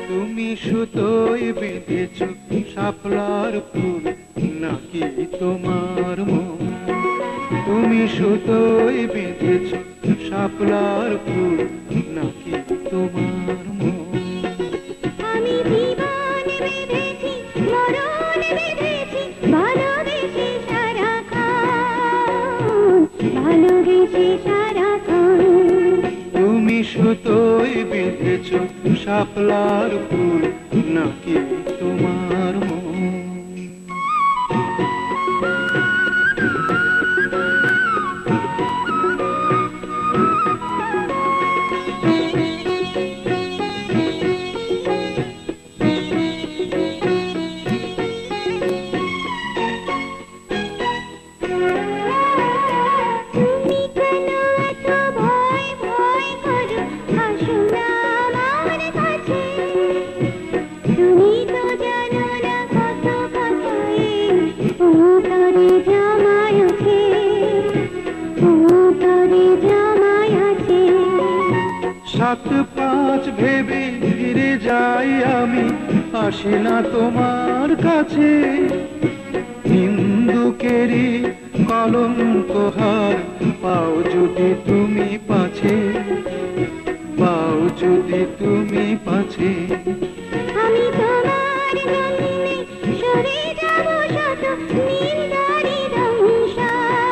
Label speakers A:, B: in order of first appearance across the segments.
A: তুমি সুতোয় বেঁধেছ শাপলার ফুল নাকি তোমার মন? তুমি সুতোয় বেঁধেছ শাপলার ফুল নাকি তোমার মন?
B: আমি জীবন বেঁধেছি, মরণ বেঁধেছি, ভালোবেসে সারাক্ষণ, ভালোবেসে সারাক্ষণ।
A: তুমি সুতোয় বেঁধেছ শাপলার ফুল নাকি তোমার মন?
B: তুমি কেন এত ভয় ভয় করো? আসো না আমার কাছে। তুমি তো জানো না কত কথায় অন্তরে জমায় আছে, অন্তরে জমায় আছে।
A: 7-5 ভেবে ফিরে যাই আমি, আসি না তোমার কাছে। নিন্দুকেরই কলঙ্কহার পাও যদি তুমি পাছে, পাও যদি তুমি পাছে।
B: আমি তোমার জন্যে সরে যাব শত নিন্দারি দংশন,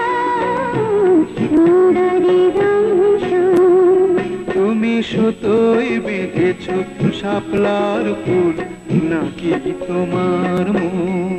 B: নিন্দারি দংশন।
A: তুমি সুতোয় বেঁধেছ শাপলার ফুল নাকি তোমার মন?